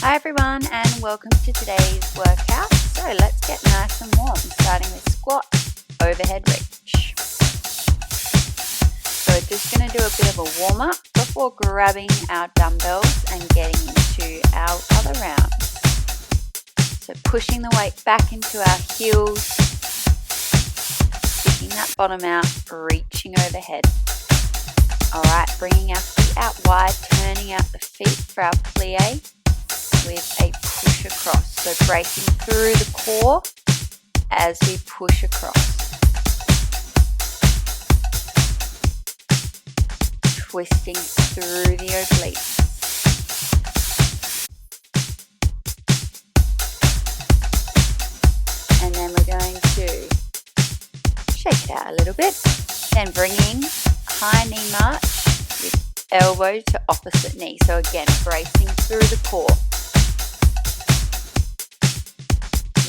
Hi everyone, and welcome to today's workout. So let's get nice and warm, starting with squat, overhead reach. So we're just going to do a bit of a warm up before grabbing our dumbbells and getting into our other rounds. So pushing the weight back into our heels, sticking that bottom out, reaching overhead. Alright, bringing our feet out wide, turning out the feet for our plie with a push across. So bracing through the core as we push across. Twisting through the obliques. And then we're going to shake it out a little bit. Then bringing high knee march with elbow to opposite knee. So again, bracing through the core.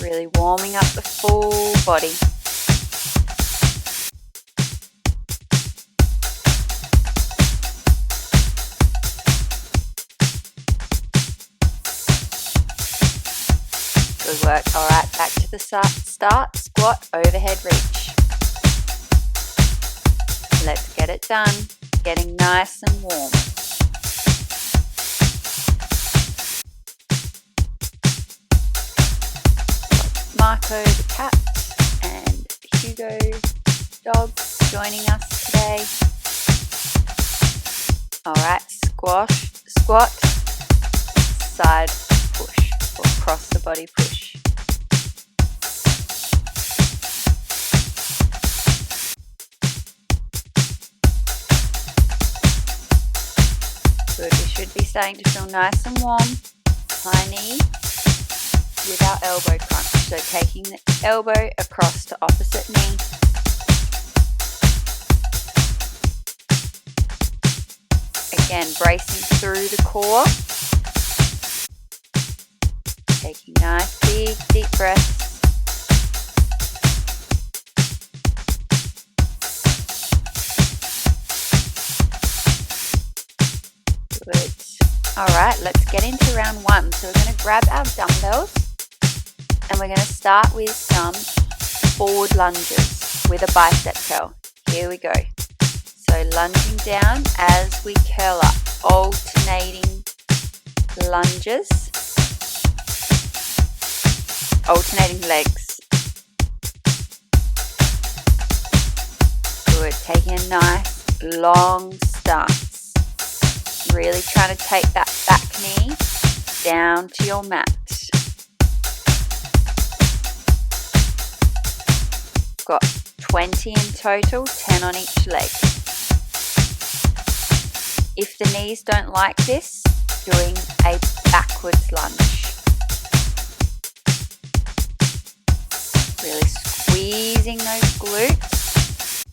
Really warming up the full body. Good work. All right, back to the start. Squat, overhead reach. Let's get it done. Getting nice and warm. Marco the cat and Hugo dog joining us today. Alright, squat, side push or cross the body push. Good, we should be starting to feel nice and warm. High knee with our elbow crunch. So taking the elbow across to opposite knee. Again, bracing through the core. Taking nice big deep breaths. Good. Alright, let's get into round one. So we're going to grab our dumbbells. And we're going to start with some forward lunges with a bicep curl. Here we go. So lunging down as we curl up, alternating lunges, alternating legs. Good, taking a nice long stance. Really trying to take that back knee down to your mat. Got 20 in total, 10 on each leg. If the knees don't like this, doing a backwards lunge. Really squeezing those glutes.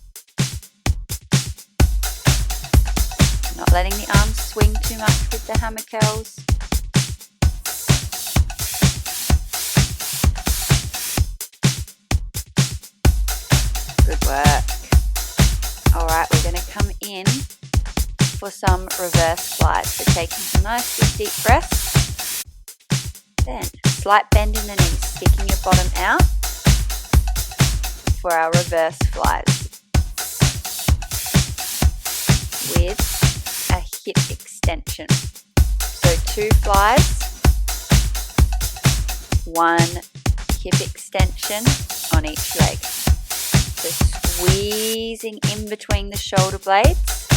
Not letting the arms swing too much with the hammer curls. Good work. Alright, we're going to come in for some reverse flies. So taking some nice big deep breaths. Then slight bend in the knees, sticking your bottom out for our reverse flies. With a hip extension. So 2 flies, 1 hip extension on each leg. So squeezing in between the shoulder blades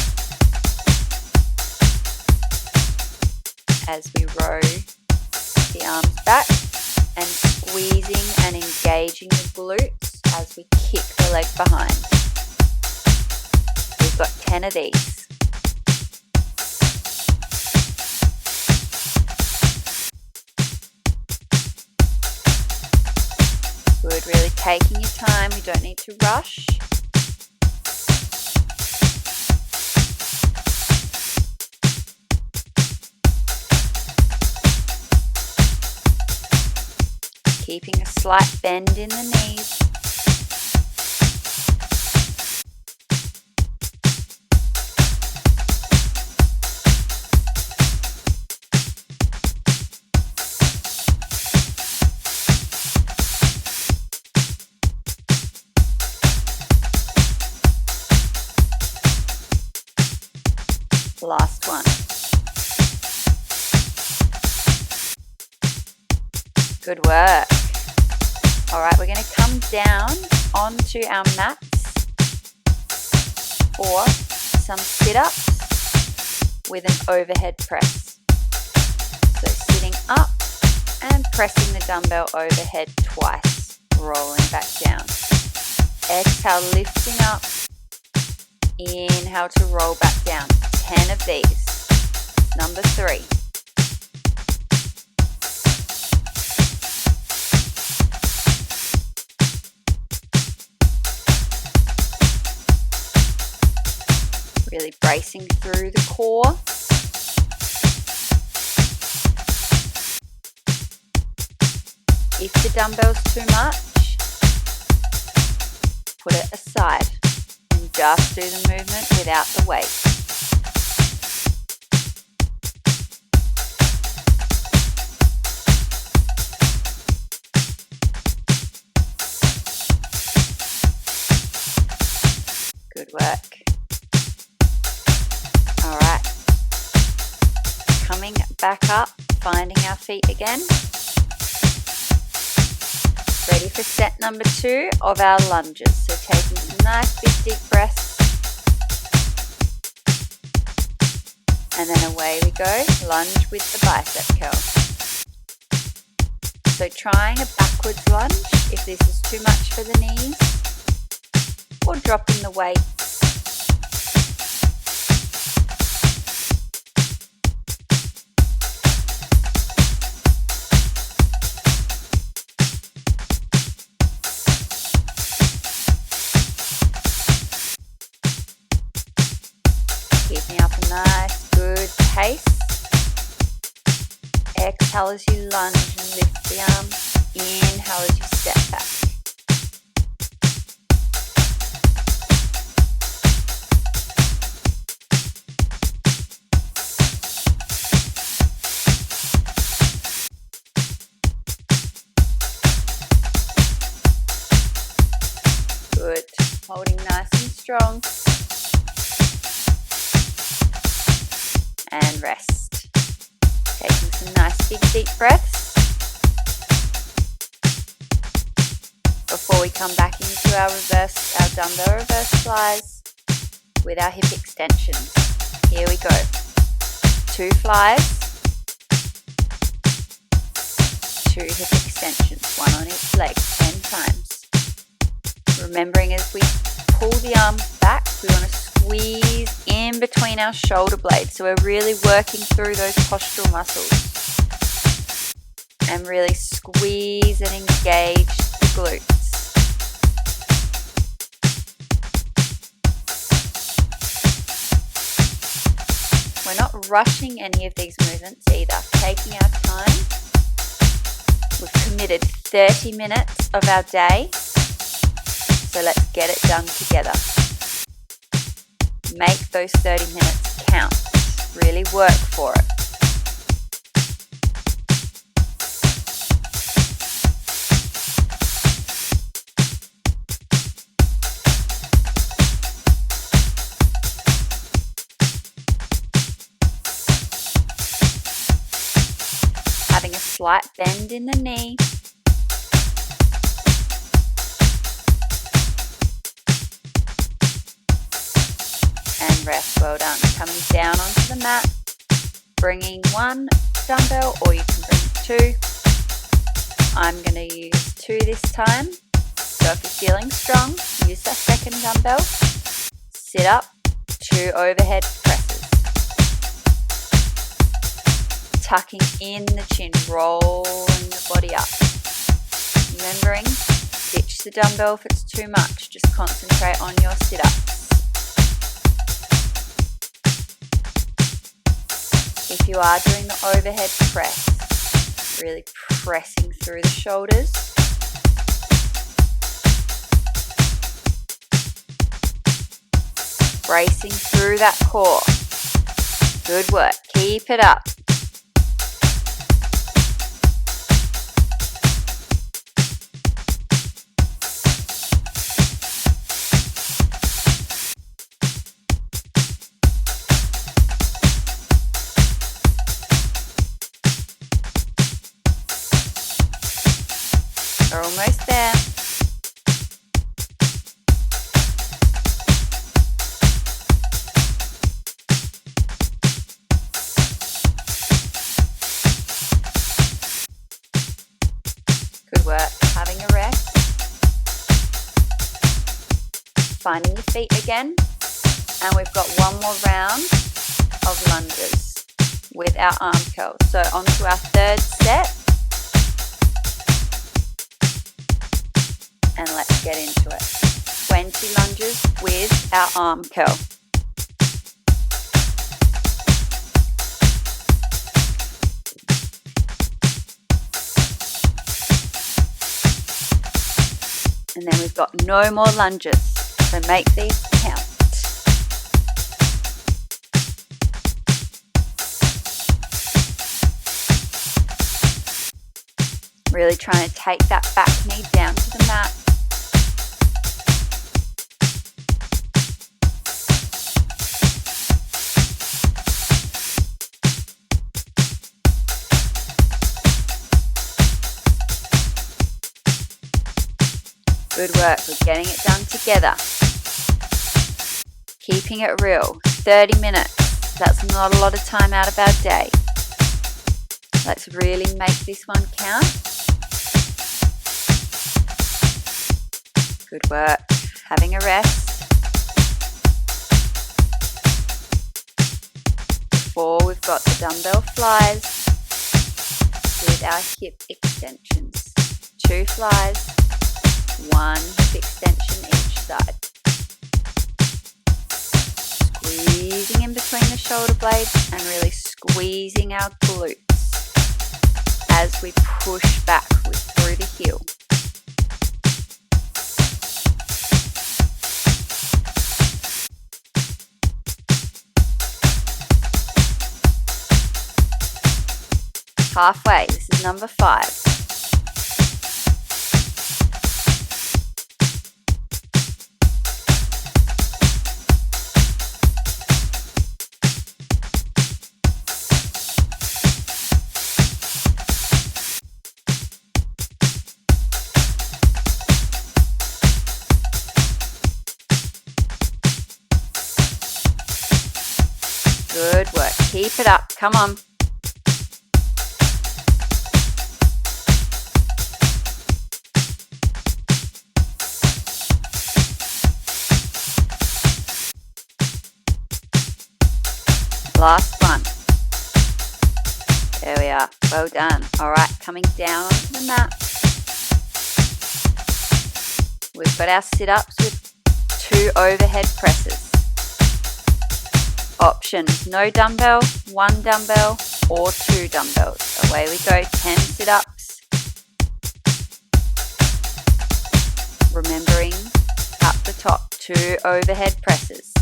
as we row the arms back and squeezing and engaging the glutes as we kick the leg behind. We've got 10 of these. Good, really taking your time, you don't need to rush. Keeping a slight bend in the knees. Good work. All right, we're going to come down onto our mats for some sit-ups with an overhead press. So sitting up and pressing the dumbbell overhead twice, rolling back down. Exhale, lifting up. Inhale to roll back down. 10 of these. Number 3. Really bracing through the core. If the dumbbell's too much, put it aside and just do the movement without the weight. Good work. All right. Coming back up, finding our feet again. Ready for set number 2 of our lunges. So taking some nice big deep breaths. And then away we go, lunge with the bicep curl. So trying a backwards lunge if this is too much for the knees, or dropping the weight. Keeping up a nice, good pace. Exhale as you lunge and lift the arms. Inhale as you step back. Good. Holding nice and strong. And rest. Taking some nice big deep breaths before we come back into our dumbbell reverse flies with our hip extensions. Here we go. 2 flies, 2 hip extensions, 1 on each leg, 10 times. Remembering as we pull the arms back, we want to squeeze in between our shoulder blades. So we're really working through those postural muscles and really squeeze and engage the glutes. We're not rushing any of these movements either, taking our time. We've committed 30 minutes of our day, so let's get it done together. Make those 30 minutes count. Really work for it. Having a slight bend in the knee. And rest. Well done. Coming down onto the mat, bringing 1 dumbbell, or you can bring 2. I'm going to use 2 this time. So if you're feeling strong, use that second dumbbell. Sit up, 2 overhead presses. Tucking in the chin, rolling the body up. Remembering, ditch the dumbbell if it's too much. Just concentrate on your sit-ups. If you are doing the overhead press, really pressing through the shoulders. Bracing through that core. Good work. Keep it up. We're almost there. Good work. Having a rest. Finding your feet again. And we've got one more round of lunges with our arm curls. So on to our third set. And let's get into it. 20 lunges with our arm curl. And then we've got no more lunges, so make these count. Really trying to take that back knee down to the mat. Good work, we're getting it done together. Keeping it real, 30 minutes. That's not a lot of time out of our day. Let's really make this one count. Good work, having a rest. Before we've got the dumbbell flies with our hip extensions. 2 flies. 1 hip extension each side. Squeezing in between the shoulder blades and really squeezing our glutes as we push back through the heel. Halfway, this is number 5. Good work. Keep it up. Come on. Last one. There we are. Well done. All right, coming down onto the mat. We've got our sit-ups with 2 overhead presses. Options, no dumbbell, 1 dumbbell, or 2 dumbbells. Away we go, 10 sit-ups. Remembering up the top, 2 overhead presses.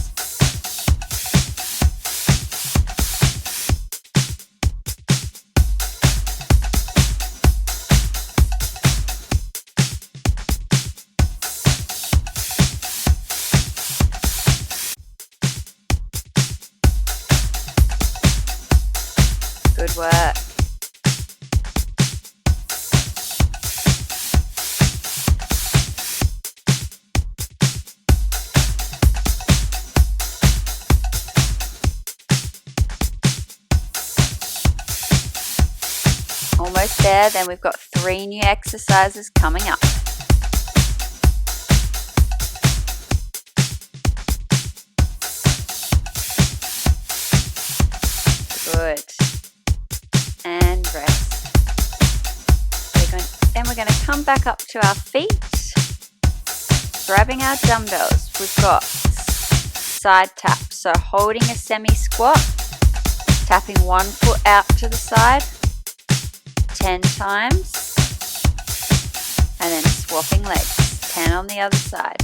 Good work. Almost there, then we've got 3 new exercises coming up. Good. And rest. We're going to come back up to our feet, grabbing our dumbbells. We've got side taps, so holding a semi-squat, tapping 1 foot out to the side 10 times, and then swapping legs, 10 on the other side.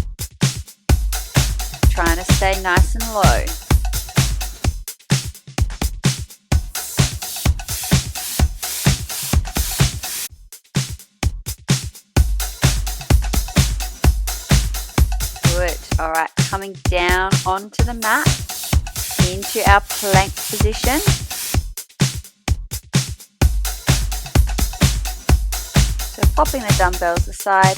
Trying to stay nice and low. Good. All right, coming down onto the mat into our plank position. So popping the dumbbells aside,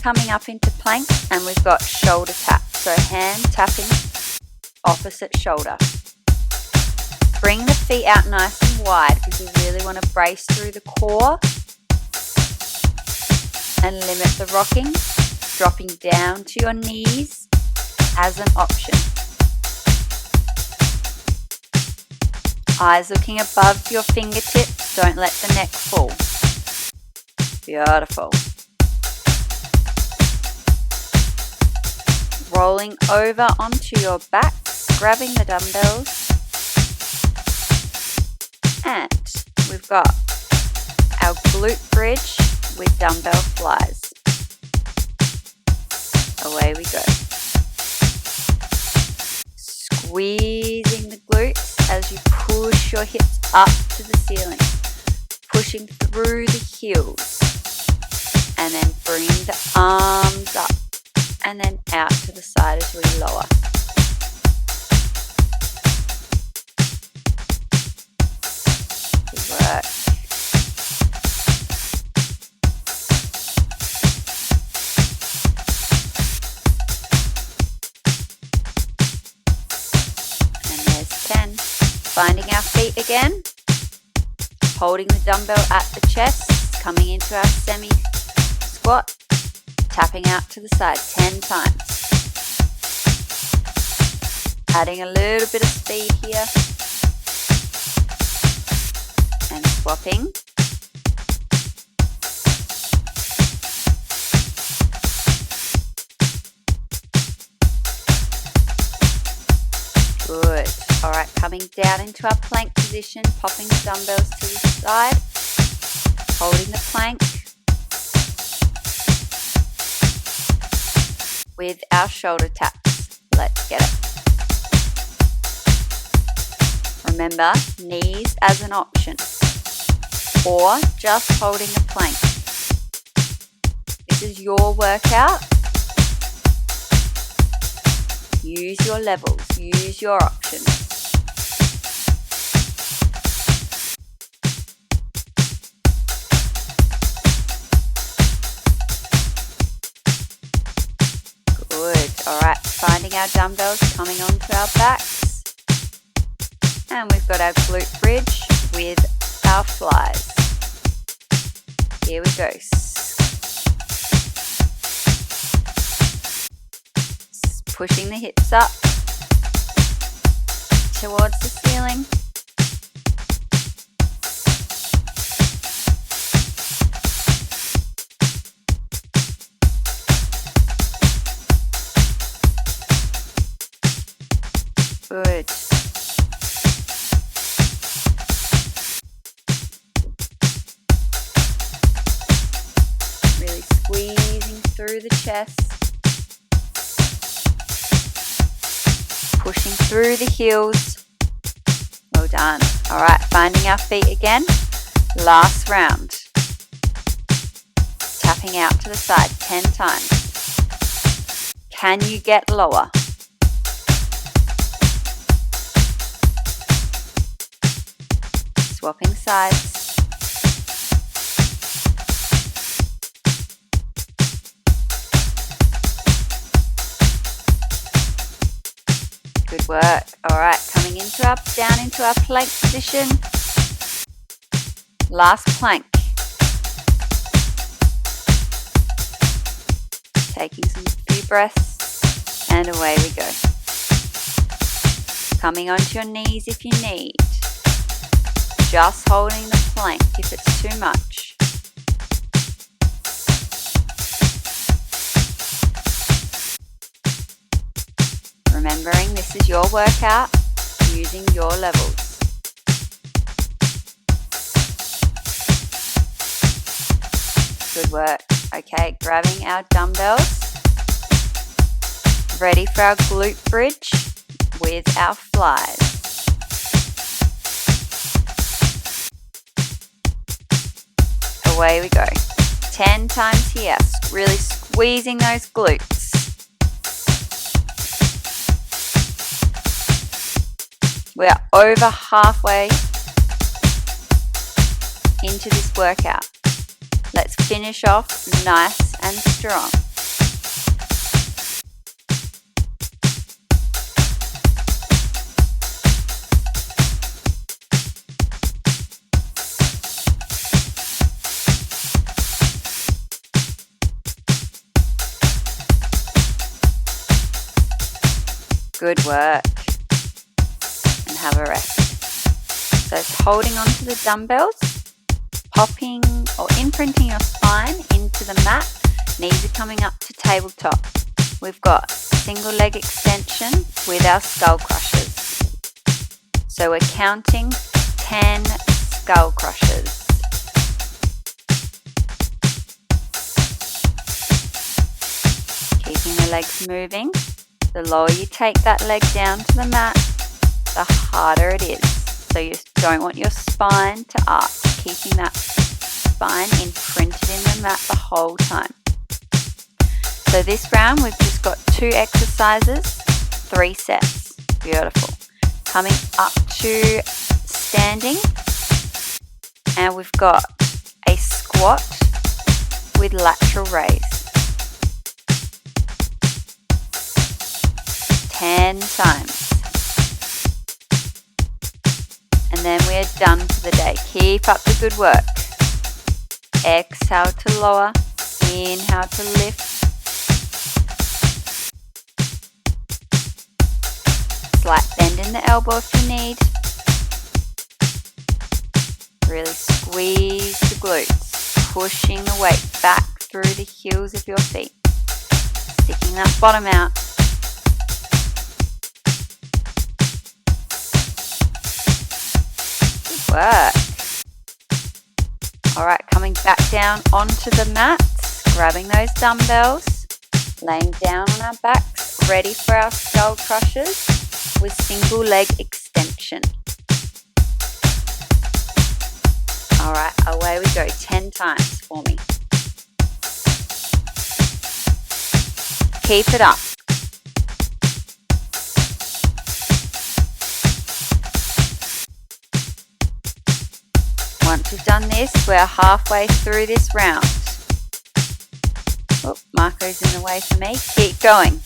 coming up into plank, and we've got shoulder tap. So hand tapping opposite shoulder. Bring the feet out nice and wide because we really want to brace through the core and limit the rocking, dropping down to your knees as an option. Eyes looking above your fingertips, don't let the neck fall. Beautiful. Rolling over onto your backs, grabbing the dumbbells, and we've got our glute bridge with dumbbell flies. Away we go. Squeezing the glutes as you push your hips up to the ceiling, pushing through the heels, and then bring the arms up and then out to the side as we lower. Good work. And there's 10. Finding our feet again. Holding the dumbbell at the chest, coming into our semi-squat, tapping out to the side 10 times. Adding a little bit of speed here. And swapping. Good. Alright, coming down into our plank position, popping the dumbbells to the side, holding the plank with our shoulder taps. Let's get it. Remember, knees as an option, or just holding the plank. This is your workout. Use your levels, use your options. Good. Alright, finding our dumbbells, coming onto our backs. And we've got our glute bridge with our flies. Here we go. Pushing the hips up towards the ceiling. Good. Really squeezing through the chest. Pushing through the heels. Well done. Alright, finding our feet again. Last round. Tapping out to the side 10 times. Can you get lower? Swapping sides. Good work. Alright, coming down into our plank position. Last plank. Taking some few breaths and away we go. Coming onto your knees if you need. Just holding the plank if it's too much. Remembering this is your workout, using your levels. Good work. Okay, grabbing our dumbbells. Ready for our glute bridge with our flies. Away we go. 10 times here, really squeezing those glutes. We are over halfway into this workout. Let's finish off nice and strong. Good work. And have a rest. So it's holding onto the dumbbells, popping or imprinting your spine into the mat. Knees are coming up to tabletop. We've got single leg extension with our skull crushers. So we're counting 10 skull crushers. Keeping the legs moving. The lower you take that leg down to the mat, the harder it is. So you don't want your spine to arch, keeping that spine imprinted in the mat the whole time. So this round we've just got 2 exercises, 3 sets. Beautiful. Coming up to standing, and we've got a squat with lateral raise. 10 times. And then we're done for the day. Keep up the good work. Exhale to lower, inhale to lift. Slight bend in the elbow if you need. Really squeeze the glutes, pushing the weight back through the heels of your feet. Sticking that bottom out. Good work. Alright, coming back down onto the mats, grabbing those dumbbells, laying down on our backs, ready for our skull crushers with single leg extension. Alright, away we go, 10 times for me. Keep it up. Once we've done this, we're halfway through this round. Oh, Marco's in the way for me. Keep going.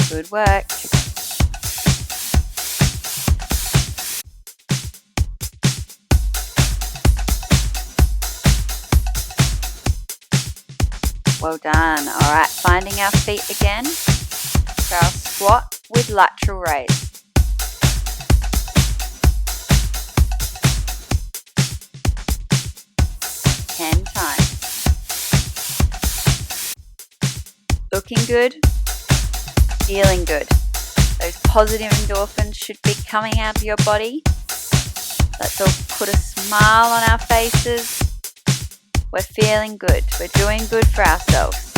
Good work. Well done. All right, finding our feet again for our squat with lateral raise. Ten times. Looking good, feeling good. Those positive endorphins should be coming out of your body. Let's all put a smile on our faces. We're feeling good. We're doing good for ourselves.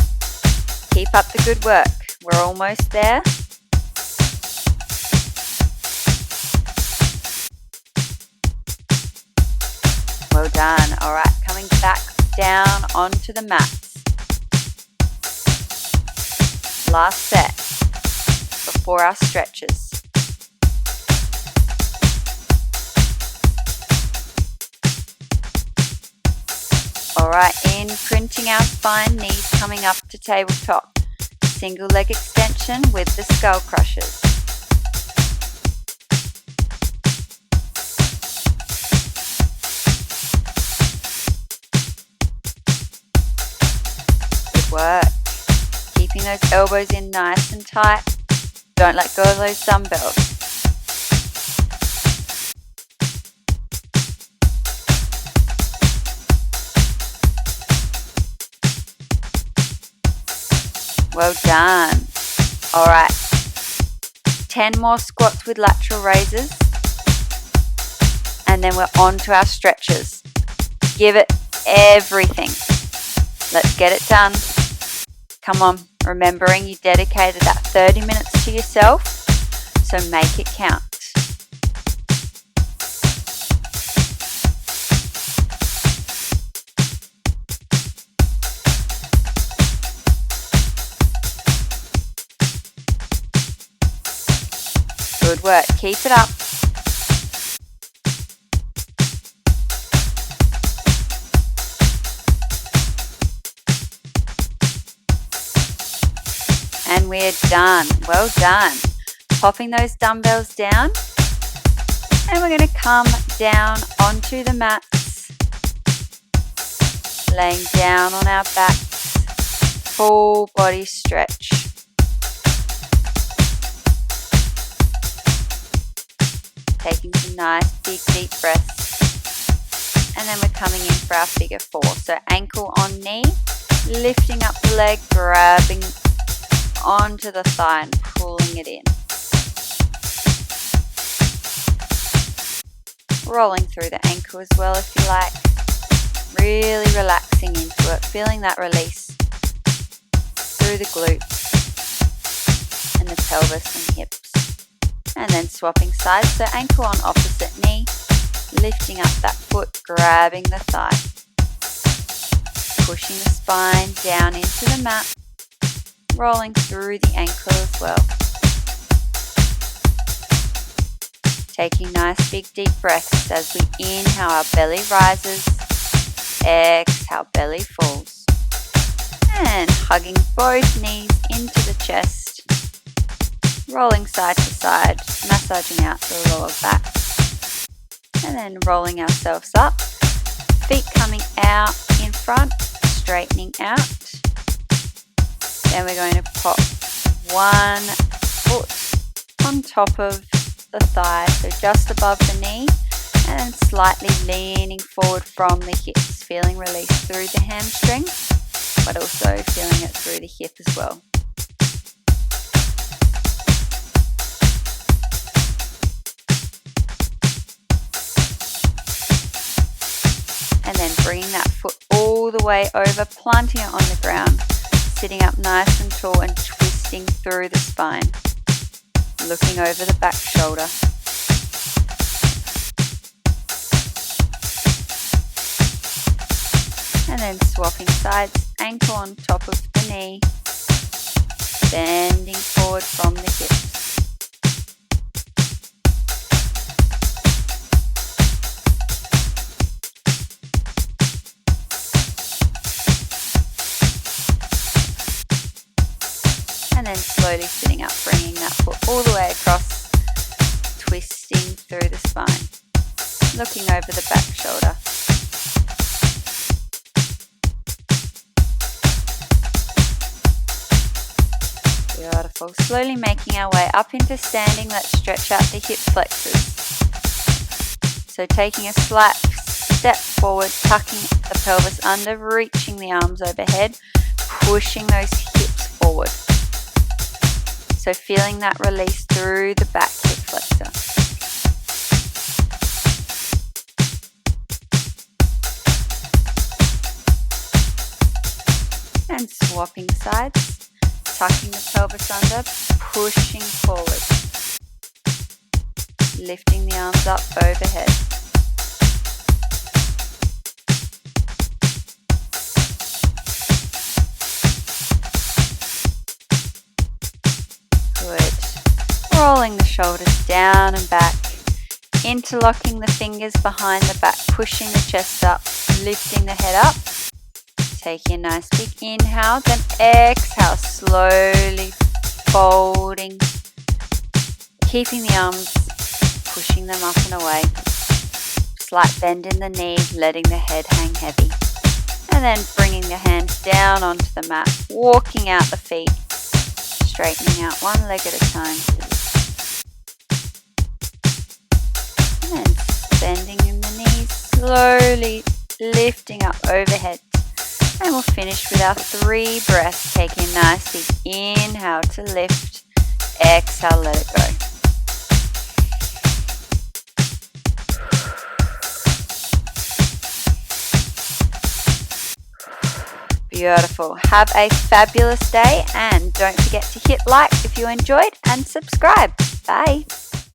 Keep up the good work. We're almost there. Well done. All right, coming back down onto the mats. Last set before our stretches. Alright, imprinting our spine, knees coming up to tabletop. Single leg extension with the skull crushers. Good work. Keeping those elbows in nice and tight. Don't let go of those dumbbells. Well done. All right, 10 more squats with lateral raises, and then we're on to our stretches. Give it everything. Let's get it done. Come on, remembering you dedicated that 30 minutes to yourself, so make it count. Good work. Keep it up. And we're done. Well done. Popping those dumbbells down. And we're going to come down onto the mats. Laying down on our backs. Full body stretch. Taking some nice big deep breaths. And then we're coming in for our figure 4. So ankle on knee. Lifting up the leg. Grabbing onto the thigh and pulling it in. Rolling through the ankle as well if you like. Really relaxing into it, feeling that release through the glutes and the pelvis and hips. And then swapping sides, so ankle on opposite knee, lifting up that foot, grabbing the thigh. Pushing the spine down into the mat, rolling through the ankle as well. Taking nice big deep breaths as we inhale, our belly rises, exhale, belly falls. And hugging both knees into the chest, rolling side to side, massaging out the lower back. And then rolling ourselves up, feet coming out in front, straightening out. Then we're going to pop one foot on top of the thigh, so just above the knee, and slightly leaning forward from the hips, feeling release through the hamstring, but also feeling it through the hip as well. And then bringing that foot all the way over, planting it on the ground, sitting up nice and tall and twisting through the spine. Looking over the back shoulder. And then swapping sides, ankle on top of the knee, bending forward from the hips. And then slowly sitting up, bringing that foot all the way across, twisting through the spine, looking over the back shoulder. Beautiful. Slowly making our way up into standing. Let's stretch out the hip flexors. So taking a slight step forward, tucking the pelvis under, reaching the arms overhead, pushing those hips forward. So feeling that release through the back hip flexor. And swapping sides, tucking the pelvis under, pushing forward. Lifting the arms up overhead. Good. Rolling the shoulders down and back, interlocking the fingers behind the back, pushing the chest up, lifting the head up. Taking a nice big inhale, then exhale, slowly folding, keeping the arms, pushing them up and away. Slight bend in the knee, letting the head hang heavy. And then bringing the hands down onto the mat, walking out the feet, straightening out one leg at a time. And then bending in the knees, slowly lifting up overhead. And we'll finish with our 3 breaths, taking a nice big inhale to lift, exhale, let it go. Beautiful. Have a fabulous day and don't forget to hit like if you enjoyed and subscribe. Bye.